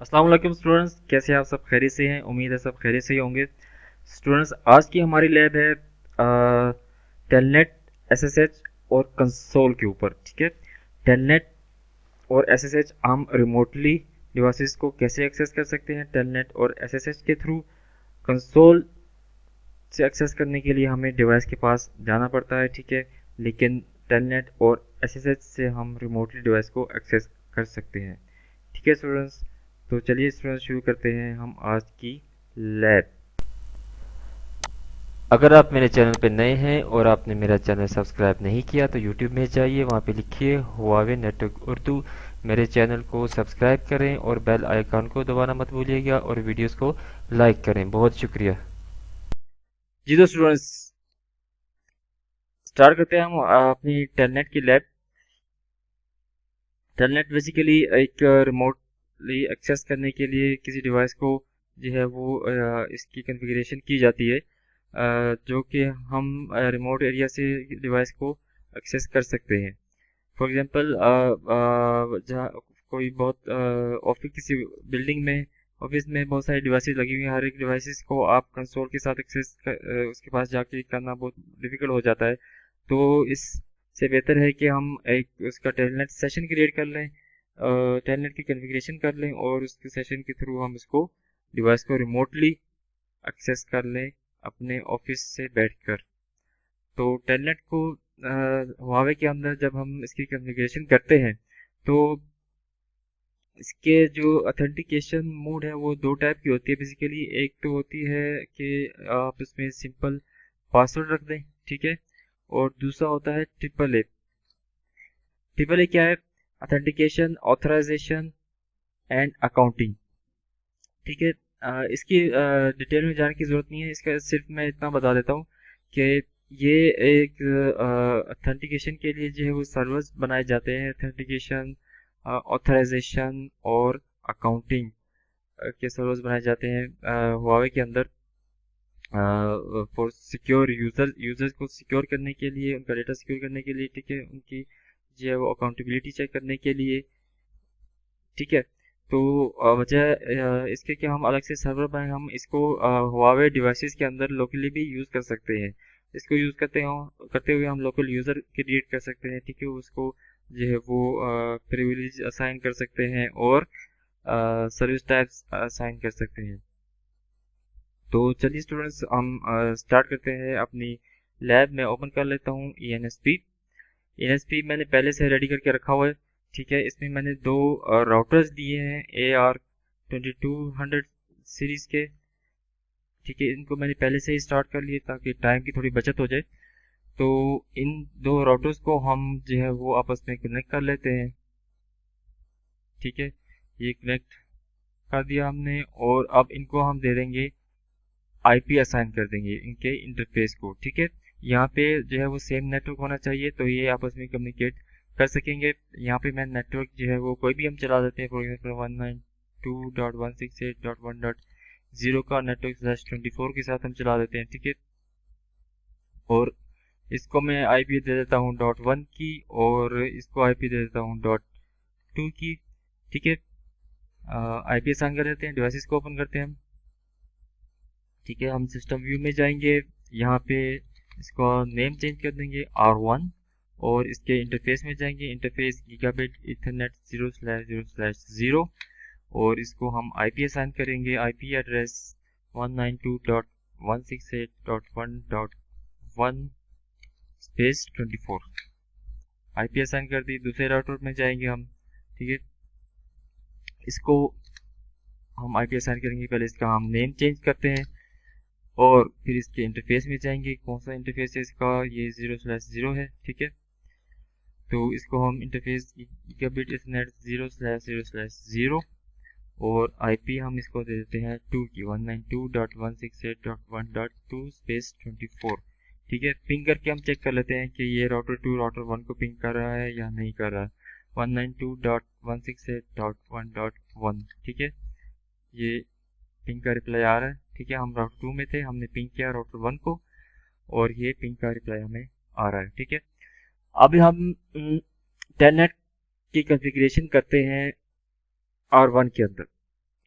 अस्सलाम वालेकुम स्टूडेंट्स, कैसे हैं आप? सब खैरियत से हैं? उम्मीद है सब खैरियत से ही होंगे। स्टूडेंट्स, आज की हमारी लैब है टेलनेट, एसएसएच और कंसोल के ऊपर। ठीक है, टेलनेट और एसएसएच हम रिमोटली डिवाइसेस को कैसे एक्सेस कर सकते हैं टेलनेट और एसएसएच के थ्रू। कंसोल से एक्सेस करने के लिए हमें डिवाइस के पास जाना पड़ता है, ठीक है, लेकिन टेलनेट और एसएसएच से हम रिमोटली डिवाइस को एक्सेस कर सकते हैं। ठीक है स्टूडेंट्स, तो चलिए स्टूडेंट्स शुरू करते हैं हम आज की लैब। अगर आप मेरे चैनल पर नए हैं और आपने मेरा चैनल सब्सक्राइब नहीं किया तो यूट्यूब में जाइए, वहाँ पे लिखिए हुआवे नेटवर्क उर्दू। मेरे चैनल को सब्सक्राइब करें और बेल आइकन को दबाना मत भूलिएगा और वीडियोस को लाइक करें। बहुत शुक्रिया। जी तो स्टूडेंट्स, स्टार्ट करते हैं हम अपनी टेलनेट की लैब। टेलनेट बेसिकली एक रिमोटली एक्सेस करने के लिए किसी डिवाइस को जो है वो इसकी कॉन्फ़िगरेशन की जाती है, जो कि हम रिमोट एरिया से डिवाइस को एक्सेस कर सकते हैं। फॉर एग्जांपल, जहाँ कोई बहुत ऑफिस, किसी बिल्डिंग में, ऑफिस में बहुत सारी डिवाइसेस लगी हुई हैं। हर एक डिवाइसेस को आप कंसोल के साथ एक्सेस उसके पास जाके करना बहुत डिफिकल्ट हो जाता है। तो इससे बेहतर है कि हम एक उसका टेलनेट सेशन क्रिएट कर लें, टेलनेट की कॉन्फ़िगरेशन कर लें और उसके सेशन के थ्रू हम इसको डिवाइस को रिमोटली एक्सेस कर लें अपने ऑफिस से बैठकर। तो टेलनेट को हुआवे के अंदर जब हम इसकी कॉन्फ़िगरेशन करते हैं तो इसके जो ऑथेंटिकेशन मोड है वो दो टाइप की होती है बेसिकली। एक तो होती है कि आप इसमें सिंपल पासवर्ड रख दें, ठीक है, और दूसरा होता है ट्रिपल ए। ट्रिपल ए क्या है? Authentication, authorisation and accounting. ठीक है, इसकी डिटेल में जाने की जरूरत नहीं है, इसका सिर्फ मैं इतना बता देता हूँ कि ये एक ऑथेंटिकेशन के लिए जो है वो सर्वर्स बनाए जाते हैं। ऑथेंटिकेशन, ऑथराइजेशन और अकाउंटिंग के सर्वर्स बनाए जाते हैं हुआवे के अंदर फॉर सिक्योर यूजर्स को सिक्योर करने के लिए, उनका डेटा सिक्योर करने के लिए, ठीक है, उनकी जो है वो अकाउंटेबिलिटी चेक करने के लिए। ठीक है, तो वजह इसके कि हम अलग से सर्वर बनाए, हम इसको हुआवे डिवाइसेस के अंदर लोकली भी यूज़ कर सकते हैं। इसको यूज़ करते हुए हम लोकल यूज़र क्रिएट कर सकते हैं, ठीक है, उसको जो है वो प्रिविलेज असाइन कर सकते हैं और सर्विस टाइप्स असाइन कर सकते हैं। तो चलिए स्टूडेंट्स, हम स्टार्ट करते हैं अपनी लैब में। ओपन कर लेता हूँ ENSP। ENSP मैंने पहले से रेडी करके रखा हुआ है, ठीक है। इसमें मैंने दो राउटर्स दिए हैं AR2200 सीरीज के, ठीक है। इनको मैंने पहले से ही स्टार्ट कर लिए ताकि टाइम की थोड़ी बचत हो जाए। तो इन दो राउटर्स को हम जो है वो आपस में कनेक्ट कर लेते हैं, ठीक है। ये कनेक्ट कर दिया हमने और अब इनको हम दे देंगे आईपी असाइन कर देंगे इनके इंटरफेस को, ठीक है। यहाँ पे जो है वो सेम नेटवर्क होना चाहिए तो ये आपस में कम्युनिकेट कर सकेंगे। यहाँ पे मैं नेटवर्क जो है वो कोई भी हम चला देते हैं, फॉर एग्जाम्पल 192.168.1.0 का नेटवर्क /24 के साथ हम चला देते हैं, ठीक है। और इसको मैं आईपी दे देता हूँ .1 की और इसको आईपी दे देता हूँ .2 की, ठीक है। आईपी असाइन कर देते हैं, डिवाइसेस को ओपन करते हैं हम, ठीक है। हम सिस्टम व्यू में जाएंगे, यहाँ पे इसको नेम चेंज कर देंगे R1 और इसके इंटरफेस में जाएंगे, इंटरफेस गीगाबिट ईथरनेट 0/0/0 और इसको हम आईपी असाइन करेंगे, आईपी एड्रेस 192.168.1.1/24 आईपी असाइन कर दी। दूसरे राउटर में जाएंगे हम, ठीक है। इसको हम आईपी असाइन करेंगे, पहले इसका हम नेम चेंज करते हैं और फिर इसके इंटरफेस में जाएंगे। कौन सा इंटरफेस है इसका? ये 0/0 है, ठीक है। तो इसको हम इंटरफेस गीगाबिट ईथरनेट 0/0/0 और आईपी हम इसको दे देते हैं 2 की 192.168.1.2/24, ठीक है। पिंग करके हम चेक कर लेते हैं कि ये राउटर 2 राउटर 1 को पिंग कर रहा है या नहीं कर रहा है। 192.168.1.1, ठीक है, ये पिंग का रिप्लाई आ रहा है, ठीक है। हम राउटर 2 में थे, हमने पिंग किया राउटर 1 को और ये पिंग का रिप्लाई हमें आ रहा है, ठीक है। अभी हम टेलनेट की कॉन्फ़िगरेशन करते हैं R1 के अंदर।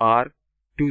R2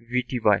VTY.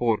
4،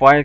5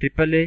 AAA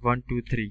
123.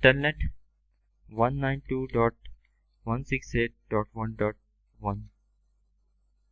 telnet 192.168.1.1.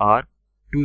R2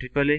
AAA.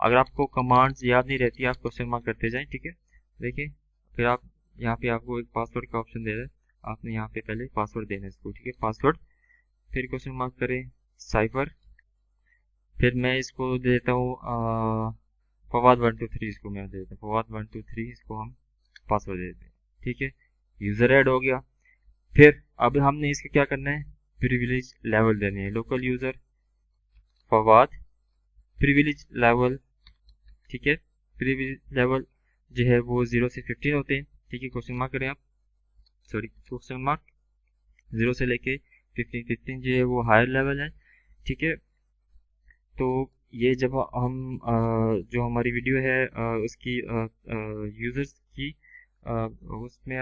अगर आपको कमांड्स याद नहीं रहती आप क्वेश्चन मार्क करते जाएं, ठीक है। देखिए फिर आप यहाँ पे आपको एक पासवर्ड का ऑप्शन दे रहा है, आपने यहाँ पे पहले पासवर्ड देना है इसको, ठीक है, पासवर्ड, फिर क्वेश्चन मार्क करें साइफर, फिर मैं इसको दे देता हूँ फवाद 123, इसको मैं दे देता हूँ फवाद 123, इसको हम पासवर्ड दे देते हैं, ठीक है। यूजर ऐड हो गया। फिर अब हमने इसका क्या करना है, प्रिविलेज लेवल देने हैं, local user Fawad privilege level, ठीक है। प्रिविलेज लेवल जो है वो 0 से 15 होते हैं, ठीक है। क्वेश्चन मार्क करें आप, सॉरी क्वेश्चन मार्क 0 से लेके 15 जो है वो हायर लेवल है, ठीक है। तो ये जब हम जो हमारी वीडियो है उसकी यूजर्स की उसमें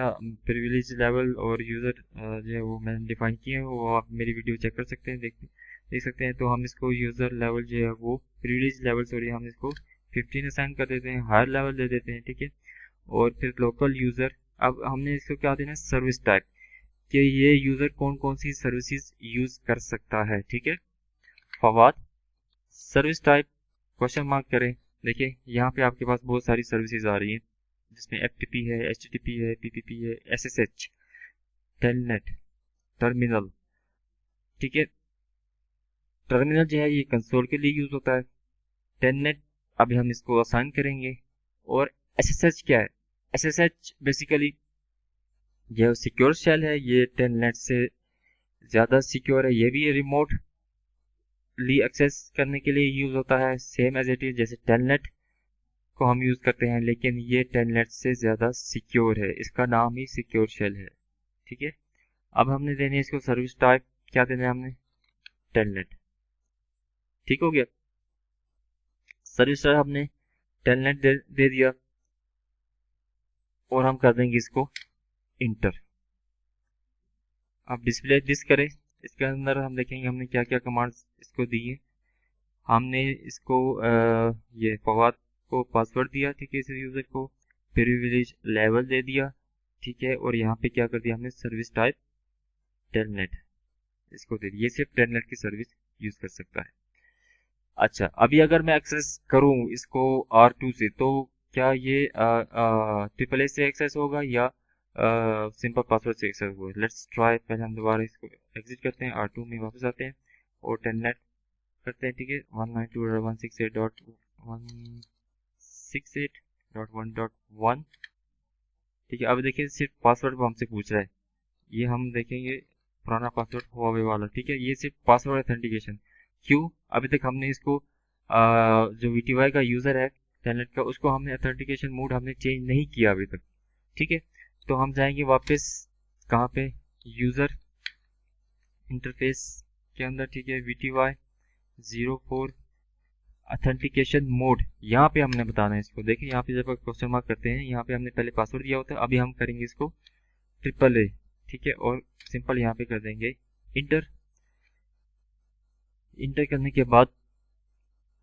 प्रिविलेज लेवल और यूज़र जो है वो मैंने डिफाइन किए हैं, वो आप मेरी वीडियो चेक कर सकते हैं, देख सकते हैं। तो हम इसको यूज़र लेवल जो है वो प्रिविलेज लेवल, सॉरी हम इसको 15 असाइन कर देते हैं, हायर लेवल दे देते हैं, ठीक है। और फिर लोकल यूज़र, अब हमने इसको क्या देना है, सर्विस टाइप, कि ये यूज़र कौन कौन सी सर्विसेज यूज़ कर सकता है, ठीक है। Fawad service type question mark करें। देखिए यहाँ पे आपके पास बहुत सारी सर्विसेज आ रही हैं, जिसमें FTP है, HTTP है, PPP है, SSH, टेलनेट, टर्मिनल, ठीक है। टर्मिनल जो है ये कंसोल के लिए यूज होता है। टेलनेट अभी हम इसको असाइन करेंगे। और SSH क्या है, SSH बेसिकली यह सिक्योर शेल है, ये टेलनेट से ज़्यादा सिक्योर है, ये भी रिमोट ली एक्सेस करने के लिए यूज होता है, सेम एज इट इज जैसे टेलनेट को हम यूज करते हैं, लेकिन ये टेलनेट से ज्यादा सिक्योर है, इसका नाम ही सिक्योर शेल है, ठीक है। अब हमने देने है इसको सर्विस टाइप, क्या देना है हमने, टेलनेट, ठीक हो गया। सर्विस टाइप हमने टेलनेट दे दिया और हम कर देंगे इसको इंटर। अब डिस्प्ले दिस करें, इसके अंदर हम देखेंगे हमने क्या क्या कमांड्स इसको दी है। हमने इसको ये फवाद को पासवर्ड दिया, ठीक है, इस यूजर को प्रिविलेज लेवल दे दिया, ठीक है। और यहाँ पे क्या कर दिया हमने, सर्विस टाइप टेलनेट इसको दे दिया, ये सिर्फ टेलनेट की सर्विस यूज कर सकता है। अच्छा अभी अगर मैं एक्सेस करूँ इसको R2 से, तो क्या ये AAA से एक्सेस होगा या सिंपल पासवर्ड से एक्सेस होगा। लेट्स ट्राई, पहले हम दोबारा इसको एग्जिट करते हैं, R2 में वापस आते हैं और टेलनेट करते हैं, ठीक है। 192.168.168.1.1, ठीक है। अब देखिए सिर्फ पासवर्ड वो हमसे पूछ रहा है, ये हम देखेंगे पुराना पासवर्ड हुआवे वाला, ठीक है। ये सिर्फ पासवर्ड ऑथेंटिकेशन, क्यों, अभी तक हमने इसको जो VTY का यूज़र है टेलनेट का, उसको हमने ऑथेंटिकेशन मोड हमने चेंज नहीं किया अभी तक, ठीक है। तो हम जाएंगे वापस कहाँ पे, यूज़र इंटरफेस के अंदर, ठीक है, VTY 04 ऑथेंटिकेशन मोड, यहाँ पे हमने बताना है इसको। देखिए यहाँ पे जब क्वेश्चन मार्क करते हैं, यहाँ पे हमने पहले पासवर्ड दिया होता है, अभी हम करेंगे इसको AAA, ठीक है। और सिंपल यहाँ पे कर देंगे इंटर। इंटर करने के बाद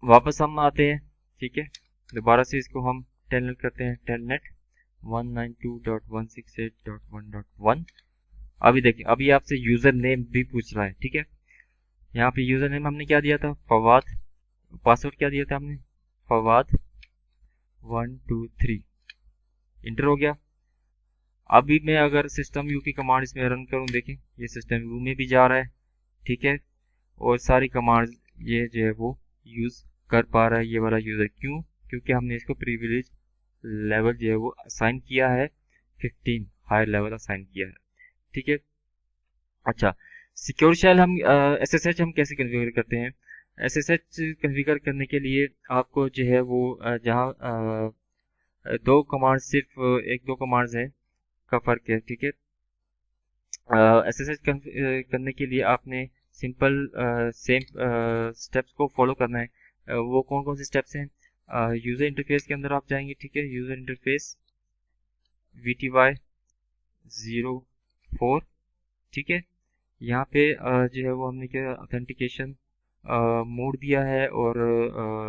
वापस हम आते हैं, ठीक है, दोबारा से इसको हम टेलनेट करते हैं, टेलनेट 192.168.1.1। अभी देखिए अभी आपसे यूजर नेम भी पूछ रहा है, ठीक है। यहाँ पे यूजर नेम हमने क्या दिया था, फवाद, पासवर्ड क्या दिया था हमने, फवाद 123, इंटर हो गया। अभी मैं अगर सिस्टम यू की कमांड इसमें रन करूँ, देखें ये सिस्टम यू में भी जा रहा है, ठीक है। और सारी कमांड ये जो है वो यूज कर पा रहा है ये वाला यूजर, क्यों, क्योंकि हमने इसको प्रिविलेज लेवल जो है वो असाइन किया है, 15 हायर लेवल असाइन किया है, ठीक है। अच्छा सिक्योर शेल हम SSH हम कैसे कन्फिगर करते हैं। SSH कन्फिगर करने के लिए आपको जो है वो जहाँ दो कमांड, सिर्फ एक दो कमांड्स हैं का फर्क है, ठीक है। SSH करने के लिए आपने सिंपल सेम स्टेप्स को फॉलो करना है। वो कौन कौन से स्टेप्स हैं, यूज़र इंटरफेस के अंदर आप जाएंगे, ठीक है, यूज़र इंटरफेस VTY 04, ठीक है। यहाँ पे जो है वो हमने क्या ऑथेंटिकेशन मोड दिया है और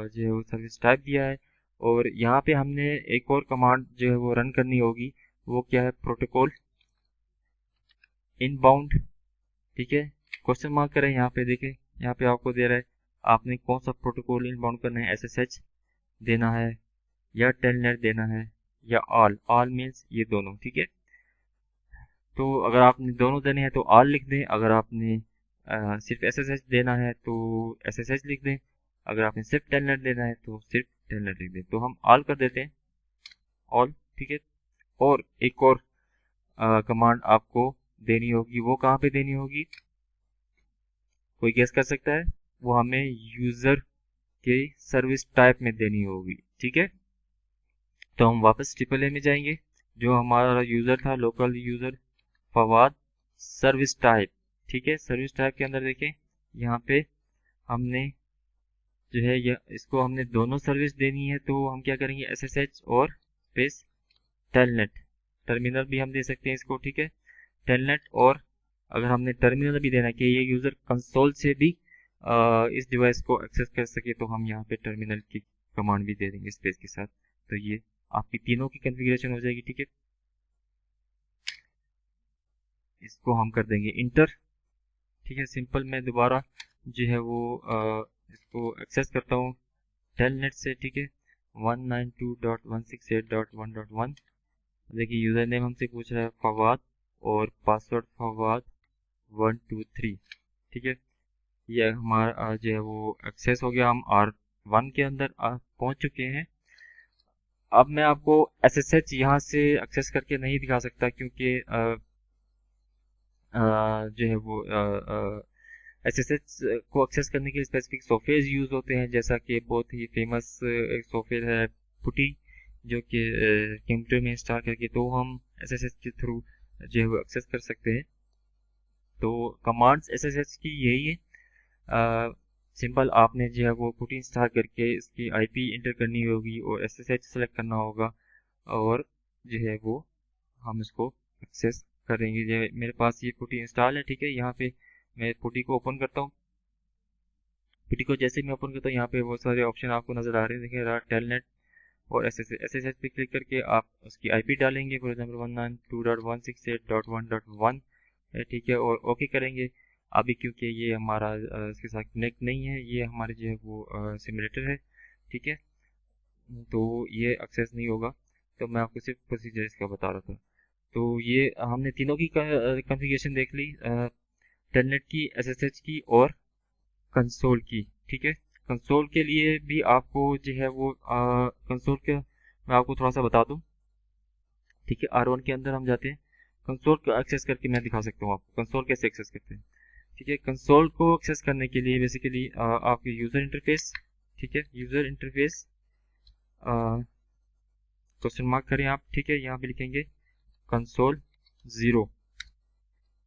जो है वो सर्विस टाइप दिया है। और यहाँ पे हमने एक और कमांड जो है वो रन करनी होगी, वो क्या है, प्रोटोकॉल इनबाउंड, ठीक है। क्वेश्चन मार्क करें यहाँ पे, देखें यहाँ पे आपको दे रहा है आपने कौन सा प्रोटोकॉल इनबाउंड करना है, SSH देना है या टेलनेट देना है या ऑल मीन्स ये दोनों, ठीक है। तो अगर आपने दोनों देने हैं तो ऑल लिख दें, अगर आपने सिर्फ एसएसएच देना है तो एसएसएच लिख दें, अगर आपने सिर्फ टेलनेट देना है तो सिर्फ टेलनेट लिख दें। तो हम ऑल कर देते हैं, ऑल, ठीक है। और एक और कमांड आपको देनी होगी, वो कहाँ पे देनी होगी, कोई गेस कर सकता है? वो हमें यूजर के सर्विस टाइप में देनी होगी, ठीक है। तो हम वापस ट्रिपल ए में जाएंगे, जो हमारा यूजर था local user Fawad service type, ठीक है। सर्विस टाइप के अंदर देखें, यहाँ पे हमने जो है इसको हमने दोनों सर्विस देनी है, तो हम क्या करेंगे, एसएसएच और स्पेस टेलनेट, टर्मिनल भी हम दे सकते हैं इसको, ठीक है। टेलनेट, और अगर हमने टर्मिनल भी देना कि ये यूजर कंसोल से भी इस डिवाइस को एक्सेस कर सके, तो हम यहाँ पे टर्मिनल की कमांड भी दे देंगे स्पेस के साथ। तो ये आपकी तीनों की कॉन्फ़िगरेशन हो जाएगी, ठीक है। इसको हम कर देंगे इंटर, ठीक है। सिंपल मैं दोबारा जो है वो इसको एक्सेस करता हूँ टेलनेट से, ठीक है। 192.168.1.1, देखिए यूजर नेम हमसे पूछ रहा है फवाद और पासवर्ड फवाद 123, ठीक है। ये हमारा जो है वो एक्सेस हो गया, हम R1 के अंदर पहुंच चुके हैं। अब मैं आपको SSH यहाँ से एक्सेस करके नहीं दिखा सकता, क्योंकि जो है वो SSH को एक्सेस करने के लिए स्पेसिफिक सॉफ्टवेयर यूज होते हैं, जैसा कि बहुत ही फेमस एक सॉफ्टवेयर है पुटी, जो कि कंप्यूटर में इंस्टॉल करके तो हम SSH के थ्रू जो है वो एक्सेस कर सकते हैं। तो कमांड्स SSH की यही है, सिंपल आपने जो है वो पुटी इंस्टॉल करके इसकी IP इंटर करनी होगी और SSH सेलेक्ट करना होगा, और जो है वो हम इसको एक्सेस करेंगे। जो मेरे पास ये पुटी इंस्टॉल है, ठीक है। यहाँ पे मैं पुटी को ओपन करता हूँ, पुटी को जैसे मैं ओपन करता हूँ यहाँ पे बहुत सारे ऑप्शन आपको नजर आ रहे हैं, देखिए टेलनेट और SSH पे क्लिक करके आप उसकी IP डालेंगे, फॉर एग्जाम्पल 192.168.1.1 है, ठीक है, और ओके करेंगे। अभी क्योंकि ये हमारा इसके साथ कनेक्ट नहीं है, ये हमारे जो है वो सिमुलेटर है, ठीक है, तो ये एक्सेस नहीं होगा। तो मैं आपको सिर्फ प्रोसीजर इसका बता रहा था। तो ये हमने तीनों की कॉन्फ़िगरेशन देख ली, टेलनेट की, SSH की और कंसोल की, ठीक है। कंसोल के लिए भी आपको जो है वो कंसोल के मैं आपको थोड़ा सा बता दूं, ठीक है। R1 के अंदर हम जाते हैं, कंसोल को एक्सेस करके मैं दिखा सकता हूँ आपको कंसोल कैसे एक्सेस करते हैं, ठीक है। कंसोल को एक्सेस करने के लिए बेसिकली आपके यूजर इंटरफेस, ठीक है, यूजर इंटरफेस क्वेश्चन मार्क करें आप, ठीक है, यहाँ पे लिखेंगे कंसोल 0,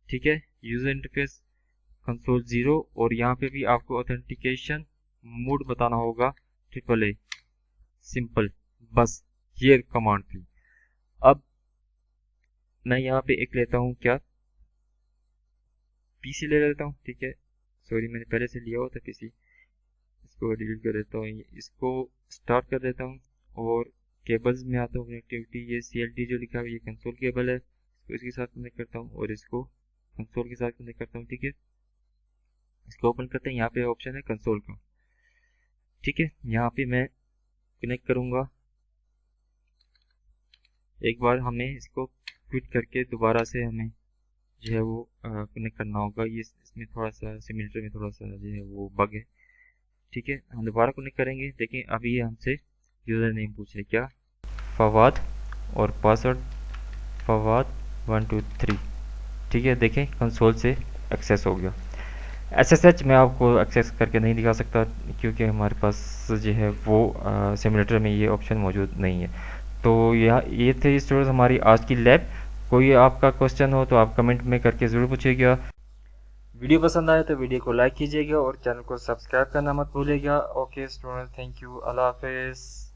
ठीक है, यूजर इंटरफेस कंसोल 0, और यहाँ पे भी आपको ऑथेंटिकेशन मोड बताना होगा AAA, सिंपल, बस ये कमांड थी। अब मैं यहाँ पे एक लेता हूँ, क्या पीसी ले लेता हूँ, ठीक है, सॉरी मैंने पहले से लिया हुआ था पीसी, इसको डिलीट कर देता हूँ, इसको स्टार्ट कर देता हूँ, और केबल्स में आता हूँ, कनेक्टिविटी, ये CLT जो लिखा है ये कंसोल केबल है, इसको इसके साथ कनेक्ट करता हूँ और इसको कंसोल के साथ कनेक्ट करता हूँ, ठीक है। इसको ओपन करते हैं, यहाँ पे ऑप्शन है कंसोल का, ठीक है। यहाँ पे मैं कनेक्ट करूँगा, एक बार हमें इसको क्विट करके दोबारा से हमें जो है वो कनेक्ट करना होगा, ये इसमें थोड़ा सा सिमुलेटर में थोड़ा सा जो है वो बग है, ठीक है। हम दोबारा कनेक्ट करेंगे, देखें अभी ये हमसे यूज़र नेम पूछ रहे क्या, फवाद, और पासवर्ड फवाद 123, ठीक है। देखें कंसोल से एक्सेस हो गया। SSH मैं आपको एक्सेस करके नहीं दिखा सकता, क्योंकि हमारे पास जो है वो सिमुलेटर में ये ऑप्शन मौजूद नहीं है। तो ये थे स्टूडेंट्स हमारी आज की लैब। कोई आपका क्वेश्चन हो तो आप कमेंट में करके ज़रूर पूछिएगा। वीडियो पसंद आए तो वीडियो को लाइक कीजिएगा और चैनल को सब्सक्राइब करना मत भूलिएगा। ओके स्टूडेंट, थैंक यू, अल्लाह हाफिज़।